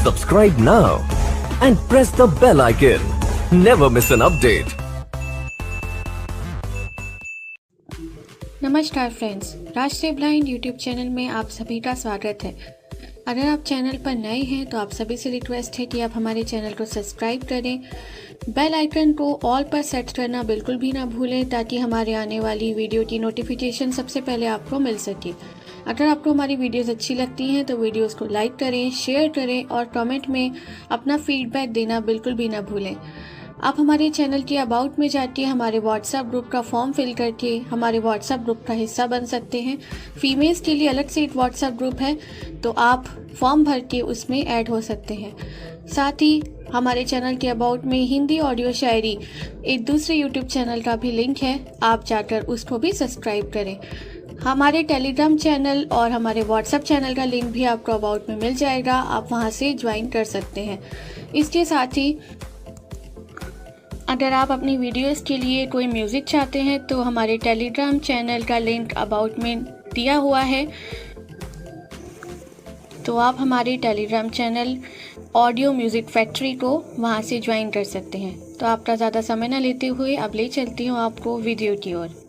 Subscribe now and press the bell icon. Never miss an update. नमस्कार friends, राष्ट्रीय blind YouTube channel में आप सभी का स्वागत है। अगर आप चैनल पर नए हैं तो आप सभी से रिक्वेस्ट है कि आप हमारे चैनल को सब्सक्राइब करें, बेल आइकन को ऑल पर सेट करना बिल्कुल भी ना भूलें ताकि हमारे आने वाली वीडियो की नोटिफिकेशन सबसे पहले आपको मिल सके। अगर आपको हमारी वीडियोस अच्छी लगती हैं तो वीडियोस को लाइक करें, शेयर करें और कमेंट में अपना फीडबैक देना बिल्कुल भी ना भूलें। आप हमारे चैनल के अबाउट में जाके हमारे व्हाट्सएप ग्रुप का फॉर्म फिल करके हमारे व्हाट्सएप ग्रुप का हिस्सा बन सकते हैं। फीमेल्स के लिए अलग से एक व्हाट्सएप ग्रुप है, तो आप फॉर्म भर के उसमें ऐड हो सकते हैं। साथ ही हमारे चैनल के अबाउट में हिंदी ऑडियो शायरी एक दूसरे यूट्यूब चैनल का भी लिंक है, आप जाकर उसको भी सब्सक्राइब करें। हमारे टेलीग्राम चैनल और हमारे व्हाट्सएप चैनल का लिंक भी आपको अबाउट में मिल जाएगा, आप वहां से ज्वाइन कर सकते हैं। इसके साथ ही अगर आप अपनी वीडियोस के लिए कोई म्यूज़िक चाहते हैं तो हमारे टेलीग्राम चैनल का लिंक अबाउट में दिया हुआ है, तो आप हमारे Telegram channel audio music factory को वहां से ज्वाइन कर सकते हैं। तो आपका ज़्यादा समय न लेते हुए अब ले चलती हूँ आपको वीडियो की ओर।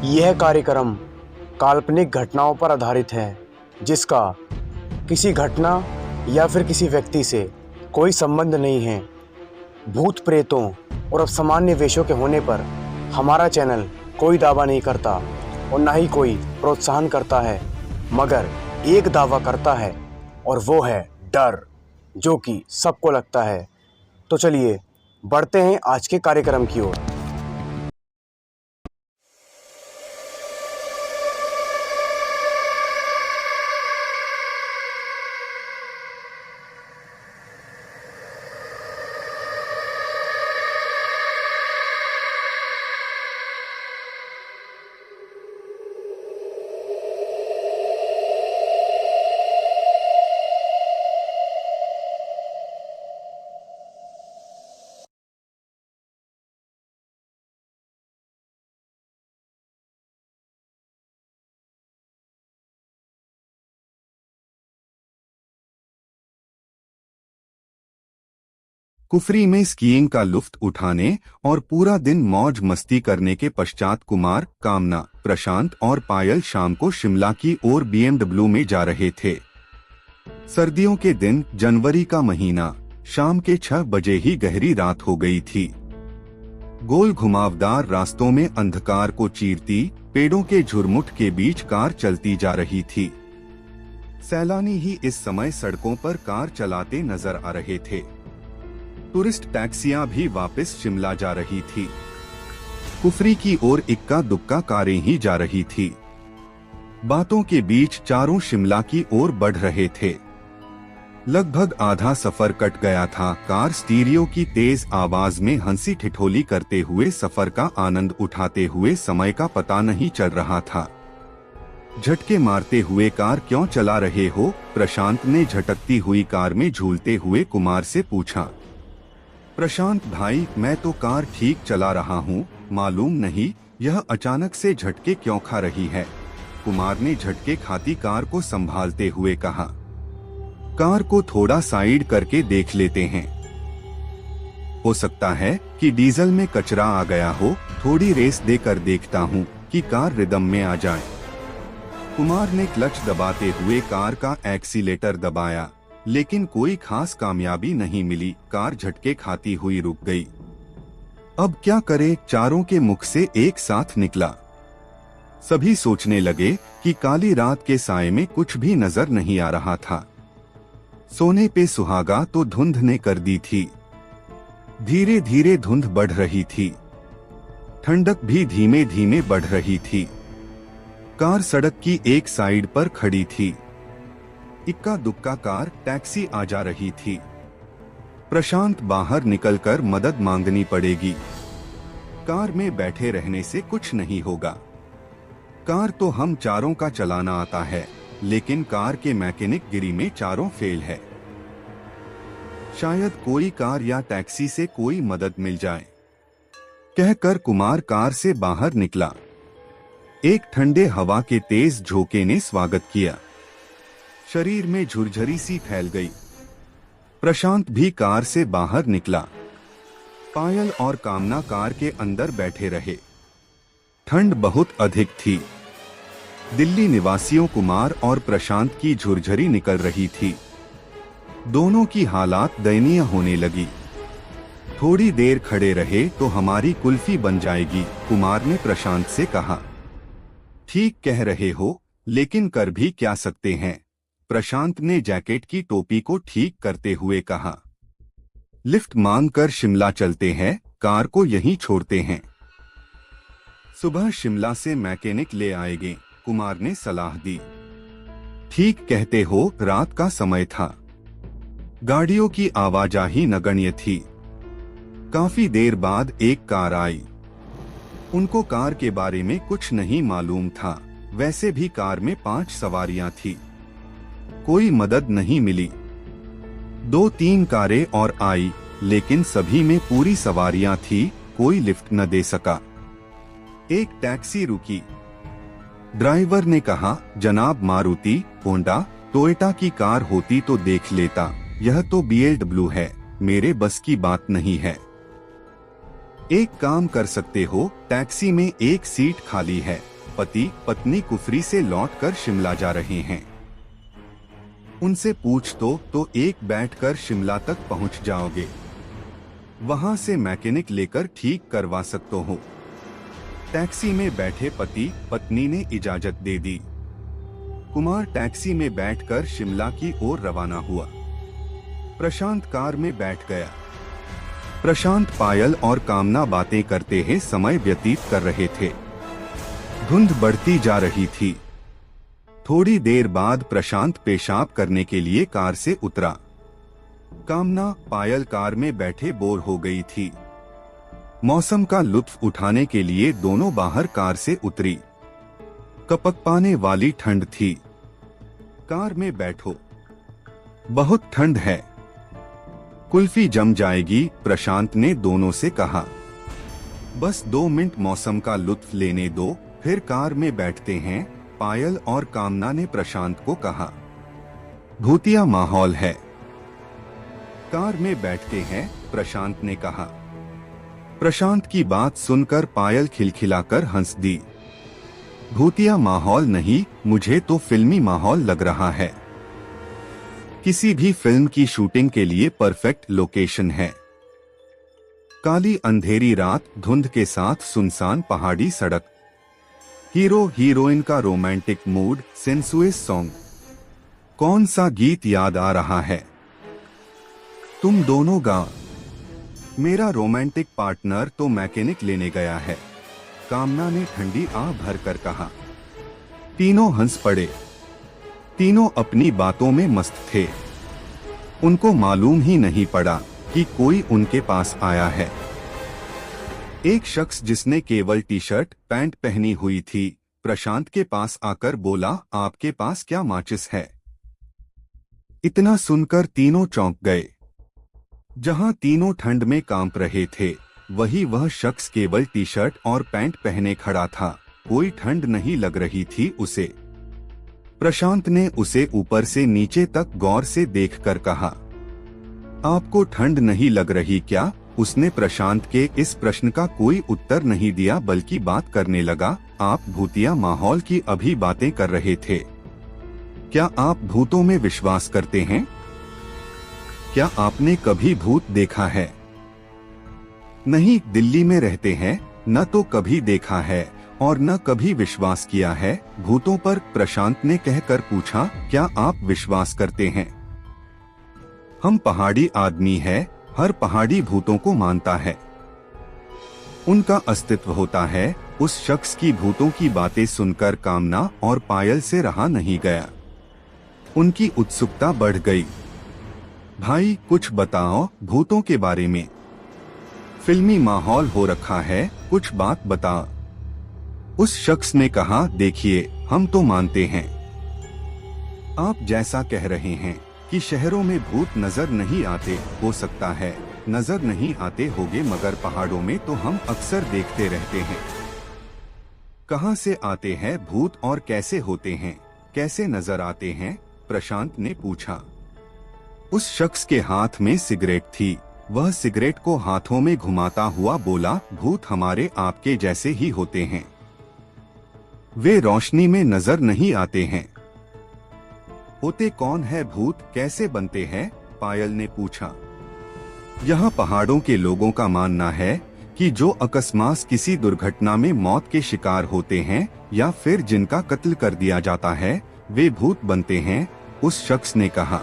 यह कार्यक्रम काल्पनिक घटनाओं पर आधारित है, जिसका किसी घटना या फिर किसी व्यक्ति से कोई संबंध नहीं है। भूत प्रेतों और असामान्य वेशों के होने पर हमारा चैनल कोई दावा नहीं करता और ना ही कोई प्रोत्साहन करता है, मगर एक दावा करता है और वो है डर, जो कि सबको लगता है। तो चलिए बढ़ते हैं आज के कार्यक्रम की ओर। कुफरी में स्कीइंग का लुत्फ उठाने और पूरा दिन मौज मस्ती करने के पश्चात कुमार, कामना, प्रशांत और पायल शाम को शिमला की ओर BMW में जा रहे थे। सर्दियों के दिन, जनवरी का महीना, शाम के 6 बजे ही गहरी रात हो गई थी। गोल घुमावदार रास्तों में अंधकार को चीरती पेड़ों के झुरमुट के बीच कार चलती जा रही थी। सैलानी ही इस समय सड़कों पर कार चलाते नजर आ रहे थे। टूरिस्ट टैक्सियां भी वापस शिमला जा रही थी। कुफरी की ओर इक्का दुक्का कारें ही जा रही थी। बातों के बीच चारों शिमला की ओर बढ़ रहे थे। लगभग आधा सफर कट गया था। कार स्टीरियो की तेज आवाज में हंसी ठिठोली करते हुए सफर का आनंद उठाते हुए समय का पता नहीं चल रहा था। झटके मारते हुए कार क्यों चला रहे हो? प्रशांत ने झटकती हुई कार में झूलते हुए कुमार से पूछा। प्रशांत भाई, मैं तो कार ठीक चला रहा हूँ, मालूम नहीं यह अचानक से झटके क्यों खा रही है। कुमार ने झटके खाती कार को संभालते हुए कहा, कार को थोड़ा साइड करके देख लेते हैं। हो सकता है कि डीजल में कचरा आ गया हो, थोड़ी रेस देकर देखता हूँ कि कार रिदम में आ जाए। कुमार ने क्लच दबाते हुए कार का एक्सीलेटर दबाया, लेकिन कोई खास कामयाबी नहीं मिली। कार झटके खाती हुई रुक गई। अब क्या करे, चारों के मुख से एक साथ निकला। सभी सोचने लगे कि काली रात के साए में कुछ भी नजर नहीं आ रहा था। सोने पे सुहागा तो धुंध ने कर दी थी। धीरे धीरे धुंध बढ़ रही थी, ठंडक भी धीमे धीमे बढ़ रही थी। कार सड़क की एक साइड पर खड़ी थी। इक्का दुक्का कार टैक्सी आ जा रही थी। प्रशांत बाहर निकलकर मदद मांगनी पड़ेगी। कार में बैठे रहने से कुछ नहीं होगा। कार तो हम चारों का चलाना आता है, लेकिन कार के मैकेनिक गिरी में चारों फेल है। शायद कोई कार या टैक्सी से कोई मदद मिल जाए, कहकर कुमार कार से बाहर निकला। एक ठंडे हवा के तेज झोंके ने स्वागत किया। शरीर में झुरझरी सी फैल गई। प्रशांत भी कार से बाहर निकला। पायल और कामना कार के अंदर बैठे रहे। ठंड बहुत अधिक थी। दिल्ली निवासियों कुमार और प्रशांत की झुरझरी निकल रही थी। दोनों की हालात दयनीय होने लगी। थोड़ी देर खड़े रहे तो हमारी कुल्फी बन जाएगी, कुमार ने प्रशांत से कहा। ठीक कह रहे हो, लेकिन कर भी क्या सकते हैं, प्रशांत ने जैकेट की टोपी को ठीक करते हुए कहा। लिफ्ट मांगकर शिमला चलते हैं, कार को यहीं छोड़ते हैं। सुबह शिमला से मैकेनिक ले आएंगे, कुमार ने सलाह दी। ठीक कहते हो, रात का समय था। गाड़ियों की आवाजाही नगण्य थी। काफी देर बाद एक कार आई। उनको कार के बारे में कुछ नहीं मालूम था। वैसे भी कार में 5 सवारियां थी। कोई मदद नहीं मिली। 2-3 कारें और आई, लेकिन सभी में पूरी सवारियां थी। कोई लिफ्ट न दे सका। एक टैक्सी रुकी। ड्राइवर ने कहा, जनाब मारुति, होंडा, टोयोटा की कार होती तो देख लेता, यह तो BMW है, मेरे बस की बात नहीं है। एक काम कर सकते हो, टैक्सी में एक सीट खाली है। पति पत्नी कुफरी से लौटकर शिमला जा रहे हैं। उनसे पूछ तो एक बैठकर शिमला तक पहुंच जाओगे। वहां से मैकेनिक लेकर ठीक करवा सकते हो। टैक्सी में बैठे पति पत्नी ने इजाजत दे दी। कुमार टैक्सी में बैठकर शिमला की ओर रवाना हुआ। प्रशांत कार में बैठ गया। प्रशांत पायल और कामना बातें करते हैं समय व्यतीत कर रहे थे। धुंध बढ़ती जा रही थी। थोड़ी देर बाद प्रशांत पेशाब करने के लिए कार से उतरा। कामना पायल कार में बैठे बोर हो गई थी। मौसम का लुत्फ उठाने के लिए दोनों बाहर कार से उतरी। कपकपाने वाली ठंड थी। कार में बैठो, बहुत ठंड है। कुल्फी जम जाएगी, प्रशांत ने दोनों से कहा। बस 2 मिनट मौसम का लुत्फ लेने दो, फिर कार में बैठते हैं, पायल और कामना ने प्रशांत को कहा। भूतिया माहौल है। कार में बैठते हैं, प्रशांत ने कहा। प्रशांत की बात सुनकर पायल खिलखिलाकर हंस दी। भूतिया माहौल नहीं, मुझे तो फिल्मी माहौल लग रहा है। किसी भी फिल्म की शूटिंग के लिए परफेक्ट लोकेशन है। काली अंधेरी रात, धुंध के साथ सुनसान पहाड़ी सड़क। हीरो हीरोइन का रोमांटिक मूड, सेंसुअस सॉन्ग। कौन सा गीत याद आ रहा है? तुम दोनों गा। मेरा रोमांटिक पार्टनर तो मैकेनिक लेने गया है, कामना ने ठंडी आह भरकर कहा। तीनों हंस पड़े। तीनों अपनी बातों में मस्त थे। उनको मालूम ही नहीं पड़ा कि कोई उनके पास आया है। एक शख्स जिसने केवल टी-शर्ट पैंट पहनी हुई थी, प्रशांत के पास आकर बोला, आपके पास क्या माचिस है? इतना सुनकर तीनों चौंक गए। जहां तीनों ठंड में कांप रहे थे, वही वह शख्स केवल टी शर्ट और पैंट पहने खड़ा था। कोई ठंड नहीं लग रही थी उसे। प्रशांत ने उसे ऊपर से नीचे तक गौर से देखकर कहा, आपको ठंड नहीं लग रही क्या? उसने प्रशांत के इस प्रश्न का कोई उत्तर नहीं दिया, बल्कि बात करने लगा। आप भूतिया माहौल की अभी बातें कर रहे थे। क्या आप भूतों में विश्वास करते हैं? क्या आपने कभी भूत देखा है? नहीं, दिल्ली में रहते हैं, न तो कभी देखा है और न कभी विश्वास किया है भूतों पर। प्रशांत ने कहकर पूछा, क्या आप विश्वास करते हैं? हम पहाड़ी आदमी है, हर पहाड़ी भूतों को मानता है, उनका अस्तित्व होता है। उस शख्स की भूतों की बातें सुनकर कामना और पायल से रहा नहीं गया। उनकी उत्सुकता बढ़ गई। भाई कुछ बताओ भूतों के बारे में, फिल्मी माहौल हो रखा है, कुछ बात बता। उस शख्स ने कहा, देखिए हम तो मानते हैं। आप जैसा कह रहे हैं कि शहरों में भूत नजर नहीं आते, हो सकता है नजर नहीं आते होंगे, मगर पहाड़ों में तो हम अक्सर देखते रहते हैं। कहां से आते हैं भूत और कैसे होते हैं, कैसे नजर आते हैं? प्रशांत ने पूछा। उस शख्स के हाथ में सिगरेट थी। वह सिगरेट को हाथों में घुमाता हुआ बोला, भूत हमारे आपके जैसे ही होते हैं, वे रोशनी में नजर नहीं आते हैं। होते कौन है भूत, कैसे बनते हैं? पायल ने पूछा। यहाँ पहाड़ों के लोगों का मानना है कि जो अकस्मात किसी दुर्घटना में मौत के शिकार होते हैं या फिर जिनका कत्ल कर दिया जाता है, वे भूत बनते हैं। उस शख्स ने कहा,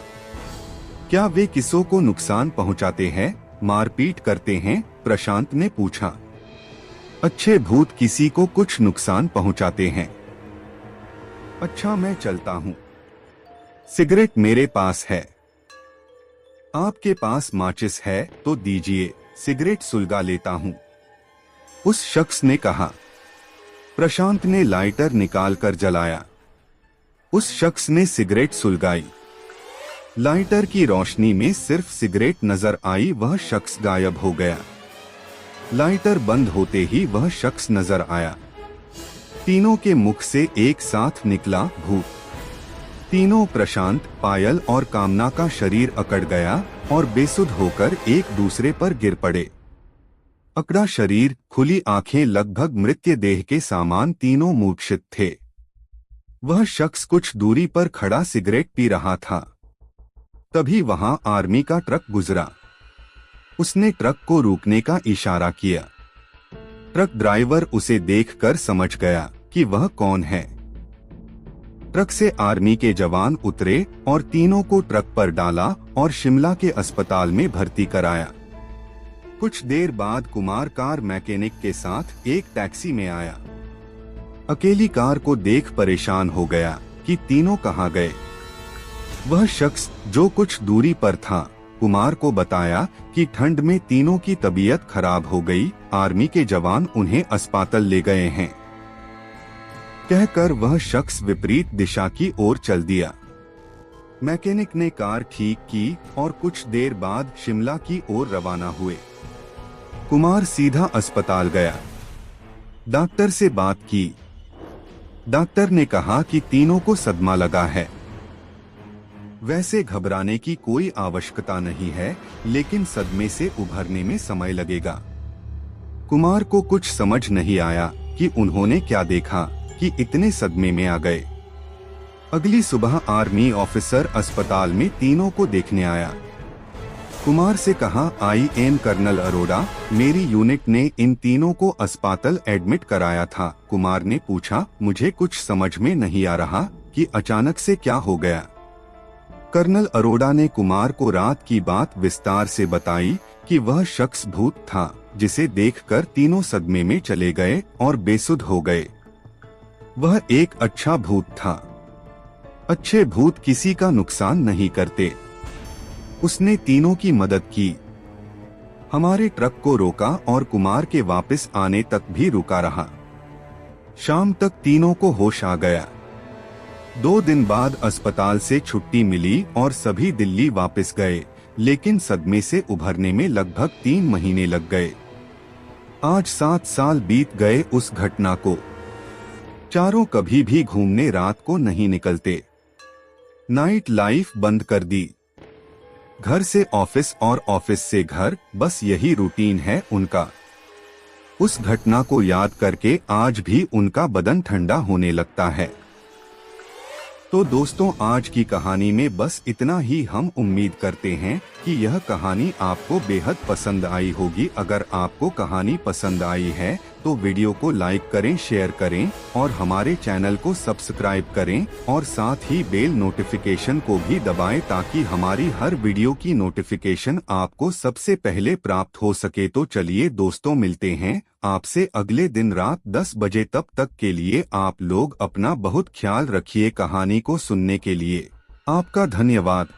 क्या वे किसी को नुकसान पहुँचाते हैं, मारपीट करते हैं? प्रशांत ने पूछा। अच्छे भूत किसी को कुछ नुकसान पहुँचाते हैं। अच्छा मैं चलता हूँ, सिगरेट मेरे पास है। आपके पास माचिस है तो दीजिए, सिगरेट सुलगा लेता हूँ, उस शख्स ने कहा। प्रशांत ने लाइटर निकालकर जलाया। उस शख्स ने सिगरेट सुलगाई। लाइटर की रोशनी में सिर्फ सिगरेट नजर आई। वह शख्स गायब हो गया। लाइटर बंद होते ही वह शख्स नजर आया। तीनों के मुख से एक साथ निकला, भूत। तीनों, प्रशांत, पायल और कामना का शरीर अकड़ गया और बेसुध होकर एक दूसरे पर गिर पड़े। अकड़ा शरीर, खुली आंखें, लगभग मृत्य देह के सामान, तीनों मूर्छित थे। वह शख्स कुछ दूरी पर खड़ा सिगरेट पी रहा था। तभी वहां आर्मी का ट्रक गुजरा। उसने ट्रक को रोकने का इशारा किया। ट्रक ड्राइवर उसे देखकर समझ गया कि वह कौन है। ट्रक से आर्मी के जवान उतरे और तीनों को ट्रक पर डाला और शिमला के अस्पताल में भर्ती कराया। कुछ देर बाद कुमार कार मैकेनिक के साथ एक टैक्सी में आया। अकेली कार को देख परेशान हो गया कि तीनों कहाँ गए। वह शख्स जो कुछ दूरी पर था, कुमार को बताया कि ठंड में तीनों की तबीयत खराब हो गई, आर्मी के जवान उन्हें अस्पताल ले गए हैं। कहकर वह शख्स विपरीत दिशा की ओर चल दिया। मैकेनिक ने कार ठीक की और कुछ देर बाद शिमला की ओर रवाना हुए। कुमार सीधा अस्पताल गया। डॉक्टर से बात की। डॉक्टर ने कहा कि तीनों को सदमा लगा है। वैसे घबराने की कोई आवश्यकता नहीं है, लेकिन सदमे से उभरने में समय लगेगा। कुमार को कुछ समझ नहीं आया कि उन्होंने क्या देखा कि इतने सदमे में आ गए। अगली सुबह आर्मी ऑफिसर अस्पताल में तीनों को देखने आया। कुमार से कहा, आई एम कर्नल अरोड़ा, मेरी यूनिट ने इन तीनों को अस्पताल एडमिट कराया था। कुमार ने पूछा, मुझे कुछ समझ में नहीं आ रहा कि अचानक से क्या हो गया। कर्नल अरोड़ा ने कुमार को रात की बात विस्तार से बताई कि वह शख्स भूत था जिसे देखकर तीनों सदमे में चले गए और बेसुध हो गए। वह एक अच्छा भूत था। अच्छे भूत किसी का नुकसान नहीं करते। उसने तीनों की मदद की। हमारे ट्रक को रोका और कुमार के वापस आने तक भी रुका रहा। शाम तक तीनों को होश आ गया। 2 दिन बाद अस्पताल से छुट्टी मिली और सभी दिल्ली वापस गए, लेकिन सदमे से उभरने में लगभग 3 महीने लग गए। आज 7 साल बीत गए उस घटना को। चारों कभी भी घूमने रात को नहीं निकलते। नाइट लाइफ बंद कर दी। घर से ऑफिस और ऑफिस से घर, बस यही रूटीन है उनका। उस घटना को याद करके आज भी उनका बदन ठंडा होने लगता है। तो दोस्तों, आज की कहानी में बस इतना ही। हम उम्मीद करते हैं कि यह कहानी आपको बेहद पसंद आई होगी। अगर आपको कहानी पसंद आई है तो वीडियो को लाइक करें, शेयर करें और हमारे चैनल को सब्सक्राइब करें और साथ ही बेल नोटिफिकेशन को भी दबाएं ताकि हमारी हर वीडियो की नोटिफिकेशन आपको सबसे पहले प्राप्त हो सके। तो चलिए दोस्तों, मिलते हैं आपसे अगले दिन रात 10 बजे। तब तक के लिए आप लोग अपना बहुत ख्याल रखिए। कहानी को सुनने के लिए आपका धन्यवाद।